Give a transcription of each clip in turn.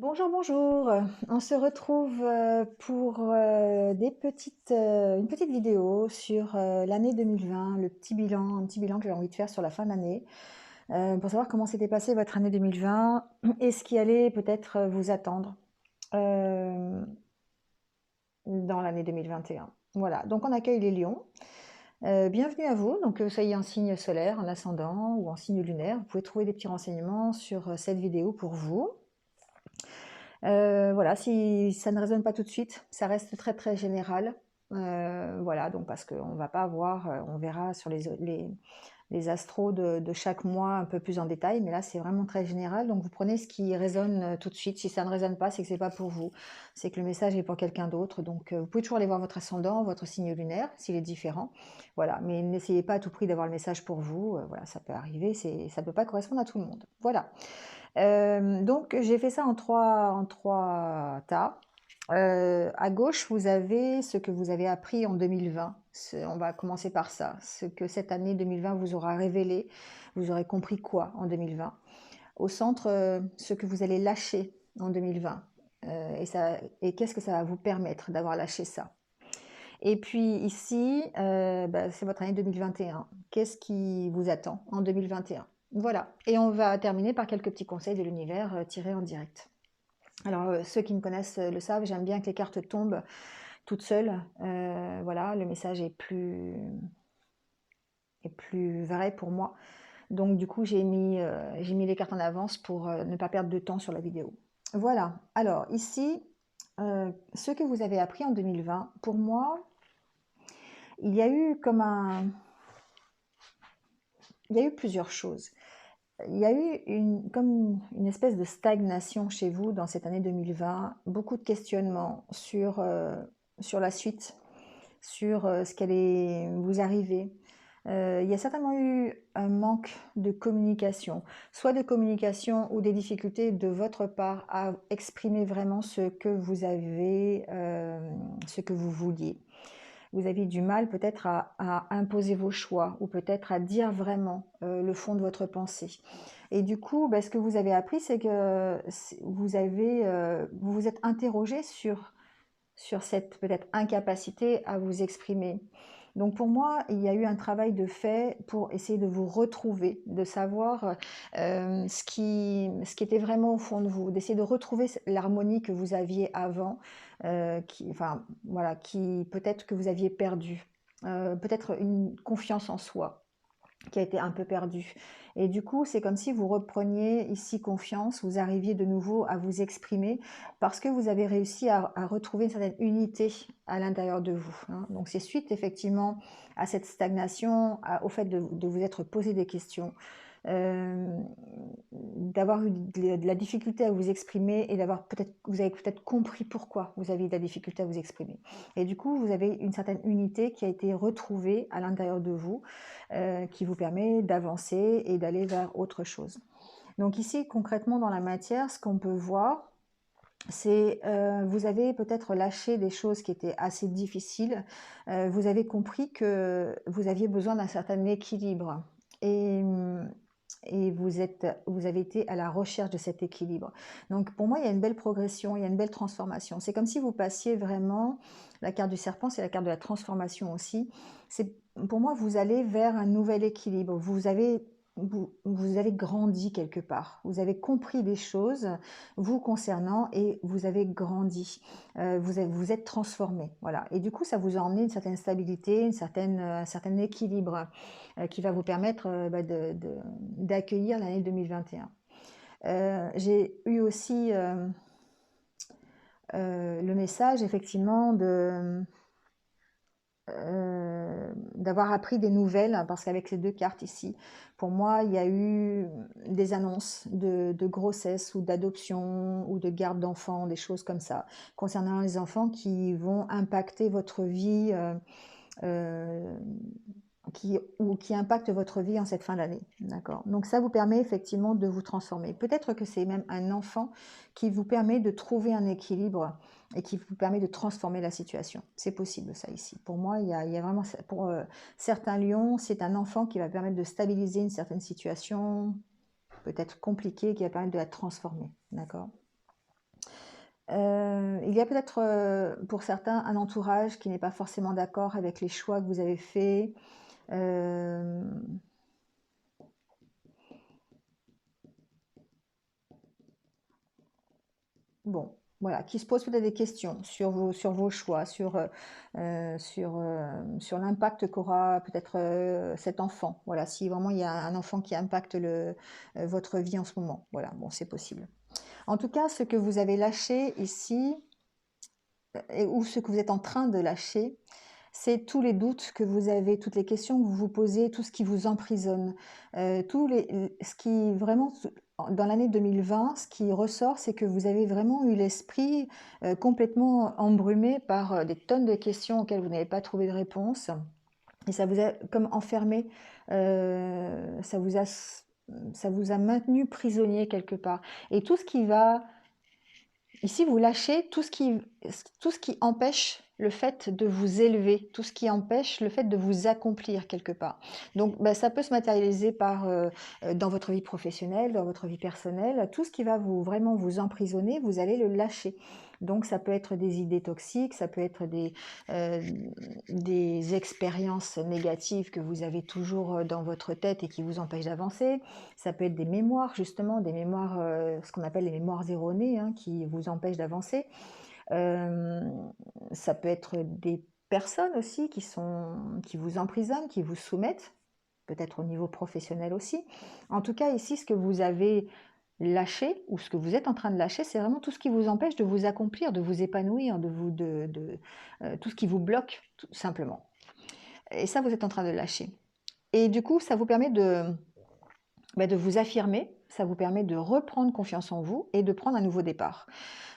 Bonjour, bonjour. On se retrouve pour une petite vidéo sur l'année 2020, le petit bilan, un petit bilan que j'ai envie de faire sur la fin de l'année, pour savoir comment s'était passée votre année 2020 et ce qui allait peut-être vous attendre euh, dans l'année 2021. Voilà, donc on accueille les lions. Bienvenue à vous, donc soyez en signe solaire, en ascendant ou en signe lunaire. Vous pouvez trouver des petits renseignements sur cette vidéo pour vous. Voilà, si ça ne résonne pas tout de suite, ça reste très, très général. Voilà, donc parce qu'on va pas avoir, on verra sur les astros de chaque mois un peu plus en détail, mais là, c'est vraiment très général. Donc, vous prenez ce qui résonne tout de suite. Si ça ne résonne pas, c'est que c'est pas pour vous. C'est que le message est pour quelqu'un d'autre. Donc, vous pouvez toujours aller voir votre ascendant, votre signe lunaire, s'il est différent. Voilà, mais n'essayez pas à tout prix d'avoir le message pour vous. Voilà, ça peut arriver, ça peut pas correspondre à tout le monde. Voilà. Donc j'ai fait ça en trois tas. À gauche, vous avez ce que vous avez appris en 2020. On va commencer par ça. Ce que cette année 2020 vous aura révélé. Vous aurez compris quoi en 2020. Au centre, ce que vous allez lâcher en 2020. Et qu'est-ce que ça va vous permettre d'avoir lâché ça. Et puis ici, c'est votre année 2021. Qu'est-ce qui vous attend en 2021? Voilà. Et on va terminer par quelques petits conseils de l'univers tirés en direct. Alors, ceux qui me connaissent le savent, j'aime bien que les cartes tombent toutes seules. Voilà, le message est plus vrai pour moi. Donc, du coup, j'ai mis les cartes en avance pour ne pas perdre de temps sur la vidéo. Voilà. Alors, ici, ce que vous avez appris en 2020, pour moi, il y a eu comme il y a eu plusieurs choses. Il y a eu comme une espèce de stagnation chez vous dans cette année 2020, beaucoup de questionnements sur la suite, sur ce qui allait vous arriver. Il y a certainement eu un manque de communication, soit de communication ou des difficultés de votre part à exprimer vraiment ce que vous avez, ce que vous vouliez. Vous aviez du mal peut-être à imposer vos choix ou peut-être à dire vraiment le fond de votre pensée. Et du coup, ce que vous avez appris, c'est que vous vous êtes interrogé sur cette peut-être incapacité à vous exprimer. Donc pour moi, il y a eu un travail de fait pour essayer de vous retrouver, de savoir ce qui était vraiment au fond de vous, d'essayer de retrouver l'harmonie que vous aviez avant, enfin voilà, qui peut-être que vous aviez perdu, peut-être une confiance en soi qui a été un peu perdu. Et du coup, c'est comme si vous repreniez ici confiance, vous arriviez de nouveau à vous exprimer parce que vous avez réussi à retrouver une certaine unité à l'intérieur de vous, hein. Donc c'est suite effectivement à cette stagnation, au fait de vous être posé des questions, euh, d'avoir eu de la difficulté à vous exprimer et vous avez peut-être compris pourquoi vous aviez de la difficulté à vous exprimer. Et du coup, vous avez une certaine unité qui a été retrouvée à l'intérieur de vous, qui vous permet d'avancer et d'aller vers autre chose. Donc ici, concrètement, dans la matière, ce qu'on peut voir, c'est vous avez peut-être lâché des choses qui étaient assez difficiles. Vous avez compris que vous aviez besoin d'un certain équilibre. Et, et vous avez été à la recherche de cet équilibre. Donc pour moi, il y a une belle progression, il y a une belle transformation. C'est comme si vous passiez vraiment, la carte du serpent, c'est la carte de la transformation aussi. C'est, pour moi, vous allez vers un nouvel équilibre. Vous avez grandi quelque part. Vous avez compris des choses vous concernant et vous avez grandi. Vous êtes transformé. Voilà. Et du coup, ça vous a emmené une certaine stabilité, un certain équilibre qui va vous permettre d'accueillir l'année 2021. J'ai eu aussi le message effectivement d'avoir appris des nouvelles, hein, parce qu'avec ces deux cartes ici, pour moi, il y a eu des annonces de grossesse ou d'adoption ou de garde d'enfants, des choses comme ça, concernant les enfants qui vont impacter votre vie, euh, qui impacte votre vie en cette fin d'année. D'accord. Donc ça vous permet effectivement de vous transformer. Peut-être que c'est même un enfant qui vous permet de trouver un équilibre et qui vous permet de transformer la situation. C'est possible ça ici. Pour moi, il y a vraiment, pour certains lions, c'est un enfant qui va permettre de stabiliser une certaine situation, peut-être compliquée, qui va permettre de la transformer. D'accord. Il y a peut-être, pour certains, un entourage qui n'est pas forcément d'accord avec les choix que vous avez faits. Hem, bon, voilà, qui se posent peut-être des questions sur vos choix, sur l'impact qu'aura peut-être, cet enfant. Voilà, si vraiment il y a un enfant qui impacte votre vie en ce moment. Voilà, bon, c'est possible. En tout cas, ce que vous avez lâché ici, ou ce que vous êtes en train de lâcher, c'est tous les doutes que vous avez, toutes les questions que vous vous posez, tout ce qui vous emprisonne. Ce qui vraiment, dans l'année 2020, ce qui ressort, c'est que vous avez vraiment eu l'esprit complètement embrumé par des tonnes de questions auxquelles vous n'avez pas trouvé de réponse. Et ça vous a comme enfermé, ça vous a maintenu prisonnier quelque part. Et tout ce qui va Ici, vous lâchez tout ce qui empêche le fait de vous élever, tout ce qui empêche le fait de vous accomplir quelque part. Donc, bah, ça peut se matérialiser dans votre vie professionnelle, dans votre vie personnelle. Tout ce qui va vraiment vous emprisonner, vous allez le lâcher. Donc, ça peut être des idées toxiques, ça peut être euh, des expériences négatives que vous avez toujours dans votre tête et qui vous empêchent d'avancer. Ça peut être des mémoires, justement, des mémoires, ce qu'on appelle les mémoires erronées, hein, qui vous empêchent d'avancer. Euh, Ça peut être des personnes aussi qui vous emprisonnent, qui vous soumettent, peut-être au niveau professionnel aussi. En tout cas, ici, ce que vous avez lâché, ou ce que vous êtes en train de lâcher, c'est vraiment tout ce qui vous empêche de vous accomplir, de vous épanouir, tout ce qui vous bloque, tout simplement. Et ça, vous êtes en train de lâcher. Et du coup, ça vous permet de vous affirmer, ça vous permet de reprendre confiance en vous et de prendre un nouveau départ.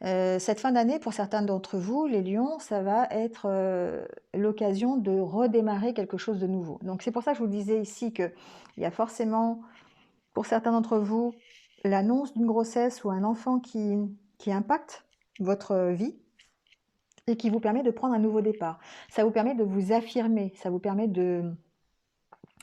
Cette fin d'année, pour certains d'entre vous, les lions, ça va être l'occasion de redémarrer quelque chose de nouveau. Donc c'est pour ça que je vous disais ici qu'il y a forcément, pour certains d'entre vous, l'annonce d'une grossesse ou un enfant qui impacte votre vie et qui vous permet de prendre un nouveau départ. Ça vous permet de vous affirmer, ça vous permet de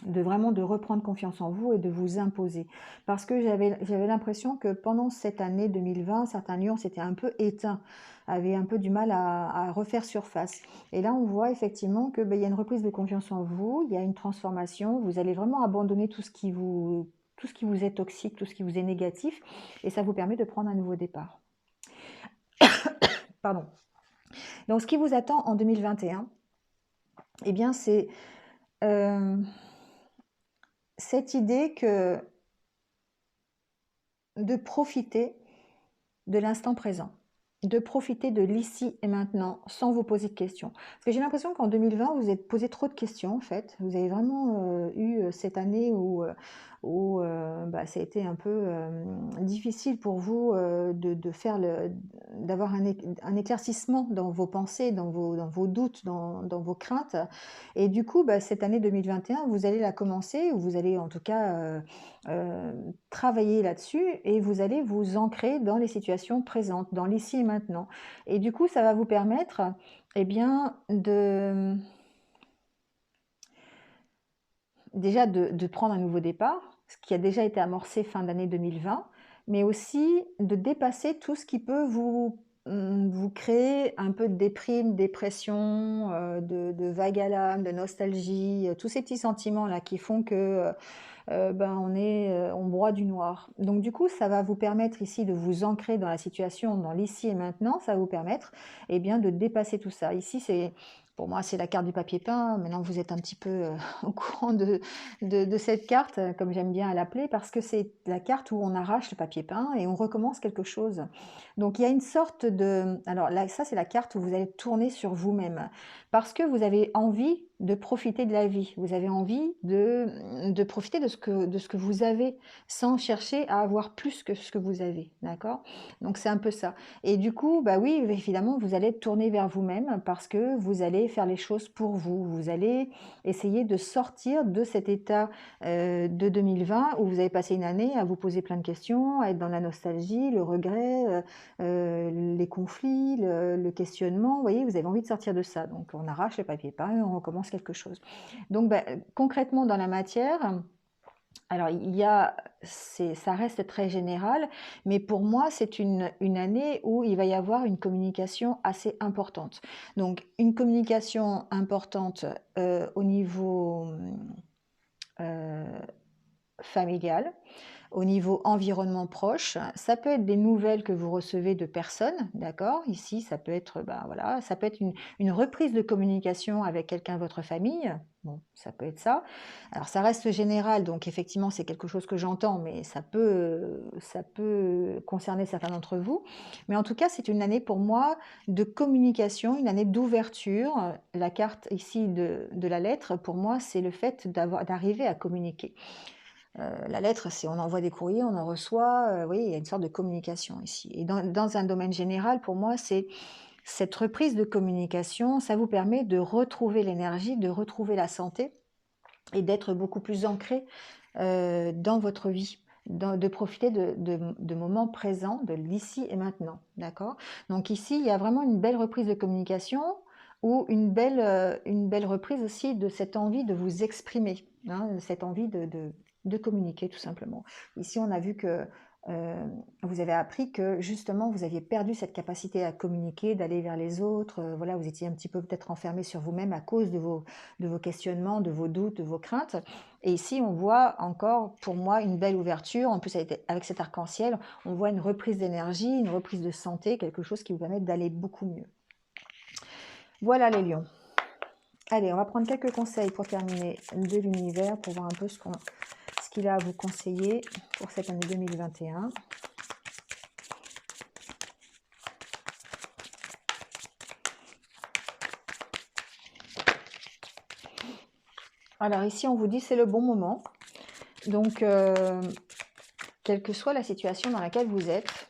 vraiment de reprendre confiance en vous et de vous imposer. Parce que j'avais l'impression que pendant cette année 2020, certains lions s'étaient un peu éteints, avaient un peu du mal à refaire surface. Et là, on voit effectivement que il y a une reprise de confiance en vous, il y a une transformation, vous allez vraiment abandonner tout ce qui vous est toxique, tout ce qui vous est négatif, et ça vous permet de prendre un nouveau départ. Pardon. Donc, ce qui vous attend en 2021, eh bien, c'est euh, cette idée que de profiter de l'instant présent, de profiter de l'ici et maintenant sans vous poser de questions. Parce que j'ai l'impression qu'en 2020, vous êtes posé trop de questions en fait. Vous avez vraiment eu cette année où ça a été un peu difficile pour vous d'avoir un éclaircissement dans vos pensées, dans vos doutes, dans vos craintes. Et du coup, cette année 2021, vous allez la commencer, ou vous allez en tout cas euh, travailler là-dessus, et vous allez vous ancrer dans les situations présentes, dans l'ici et maintenant. Et du coup, ça va vous permettre, eh bien, déjà de prendre un nouveau départ, ce qui a déjà été amorcé fin d'année 2020, mais aussi de dépasser tout ce qui peut vous créer un peu de déprime, dépression, de vague à l'âme, de nostalgie, tous ces petits sentiments-là qui font que on broie du noir. Donc du coup, ça va vous permettre ici de vous ancrer dans la situation, dans l'ici et maintenant. Ça va vous permettre, eh bien, de dépasser tout ça. Ici, pour moi, c'est la carte du papier peint. Maintenant, vous êtes un petit peu au courant de cette carte, comme j'aime bien l'appeler, parce que c'est la carte où on arrache le papier peint et on recommence quelque chose. Donc il y a une sorte de... Alors là, ça, c'est la carte où vous allez tourner sur vous-même, parce que vous avez envie de profiter de la vie. Vous avez envie de profiter de ce que vous avez, sans chercher à avoir plus que ce que vous avez. D'accord? Donc c'est un peu ça. Et du coup, bah oui, évidemment, vous allez tourner vers vous-même parce que vous allez faire les choses pour vous. Vous allez essayer de sortir de cet état de 2020 où vous avez passé une année à vous poser plein de questions, à être dans la nostalgie, le regret, les conflits, le questionnement. Vous voyez, vous avez envie de sortir de ça. Donc on arrache le papier peint et on recommence quelque chose. Donc concrètement dans la matière, Alors, ça reste très général, mais pour moi, c'est une année où il va y avoir une communication assez importante. Donc, une communication importante au niveau euh, familial, au niveau environnement proche. Ça peut être des nouvelles que vous recevez de personnes, d'accord? Ici, ça peut être, ben voilà, ça peut être une reprise de communication avec quelqu'un de votre famille. Bon, ça peut être ça. Alors, ça reste général, donc effectivement, c'est quelque chose que j'entends, mais ça peut concerner certains d'entre vous. Mais en tout cas, c'est une année pour moi de communication, une année d'ouverture. La carte ici de la lettre, pour moi, c'est le fait d'arriver à communiquer. La lettre, c'est on envoie des courriers, on en reçoit, oui, il y a une sorte de communication ici. Et dans un domaine général, pour moi, c'est cette reprise de communication, ça vous permet de retrouver l'énergie, de retrouver la santé et d'être beaucoup plus ancré dans votre vie, de profiter de moments présents, de l'ici et maintenant, d'accord? Donc ici, il y a vraiment une belle reprise de communication ou une belle reprise aussi de cette envie de vous exprimer, hein, cette envie de communiquer tout simplement. Ici, on a vu que vous avez appris que justement vous aviez perdu cette capacité à communiquer, d'aller vers les autres. Voilà, vous étiez un petit peu peut-être enfermé sur vous-même à cause de vos questionnements, de vos doutes, de vos craintes. Et ici, on voit encore, pour moi, une belle ouverture. En plus, avec cet arc-en-ciel, on voit une reprise d'énergie, une reprise de santé, quelque chose qui vous permet d'aller beaucoup mieux. Voilà les lions. Allez, on va prendre quelques conseils pour terminer de l'univers, pour voir un peu ce qu'il a à vous conseiller pour cette année 2021. Alors ici, on vous dit c'est le bon moment. Donc, quelle que soit la situation dans laquelle vous êtes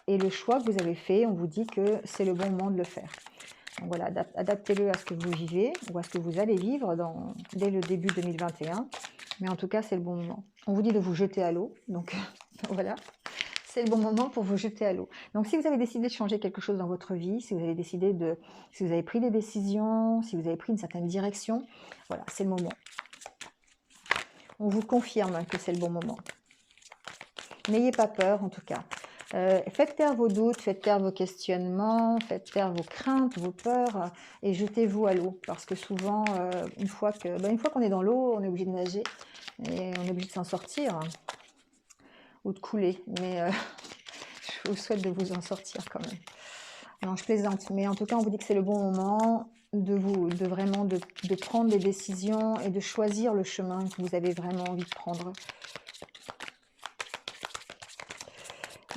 et le choix que vous avez fait, on vous dit que c'est le bon moment de le faire. Donc voilà, adaptez-le à ce que vous vivez ou à ce que vous allez vivre dès le début 2021. Mais en tout cas, c'est le bon moment. On vous dit de vous jeter à l'eau. Donc voilà, c'est le bon moment pour vous jeter à l'eau. Donc si vous avez décidé de changer quelque chose dans votre vie, si vous avez pris des décisions, si vous avez pris une certaine direction, voilà, c'est le moment. On vous confirme que c'est le bon moment. N'ayez pas peur en tout cas. Faites taire vos doutes, faites taire vos questionnements, faites taire vos craintes, vos peurs et jetez-vous à l'eau. Parce que souvent, une fois qu'on est dans l'eau, on est obligé de nager et on est obligé de s'en sortir ou de couler. Mais je vous souhaite de vous en sortir quand même. Non, je plaisante. Mais en tout cas, on vous dit que c'est le bon moment de vraiment de prendre des décisions et de choisir le chemin que vous avez vraiment envie de prendre.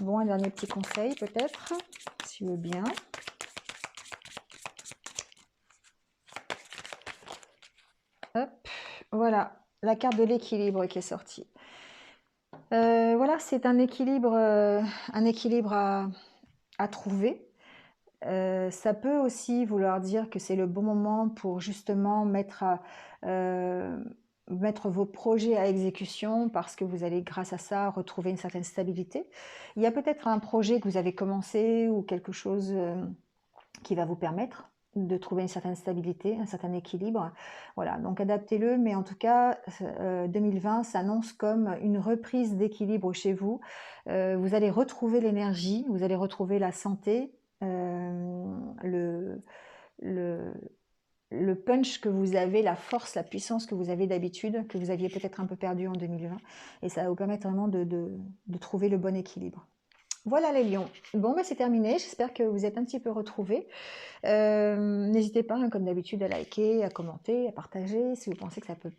Bon, un dernier petit conseil peut-être, si vous voulez bien. Hop, voilà, la carte de l'équilibre qui est sortie. Voilà, c'est un équilibre à trouver. Ça peut aussi vouloir dire que c'est le bon moment pour justement mettre vos projets à exécution parce que vous allez grâce à ça retrouver une certaine stabilité. Il y a peut-être un projet que vous avez commencé ou quelque chose qui va vous permettre de trouver une certaine stabilité, un certain équilibre. Voilà, donc adaptez-le, mais en tout cas, 2020 s'annonce comme une reprise d'équilibre chez vous. Vous allez retrouver l'énergie, vous allez retrouver la santé, le, le, le punch que vous avez, la force, la puissance que vous avez d'habitude, que vous aviez peut-être un peu perdu en 2020. Et ça va vous permettre vraiment de trouver le bon équilibre. Voilà les lions. Bon, ben c'est terminé. J'espère que vous êtes un petit peu retrouvés. N'hésitez pas, hein, comme d'habitude, à liker, à commenter, à partager si vous pensez que ça peut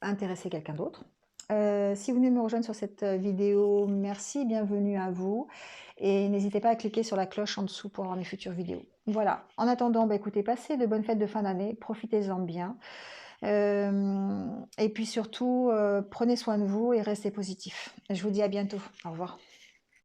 intéresser quelqu'un d'autre. Si vous venez me rejoindre sur cette vidéo, merci, bienvenue à vous. Et n'hésitez pas à cliquer sur la cloche en dessous pour avoir mes futures vidéos. Voilà. En attendant, bah, écoutez, passez de bonnes fêtes de fin d'année, profitez-en bien. Et puis surtout, prenez soin de vous et restez positif. Je vous dis à bientôt. Au revoir.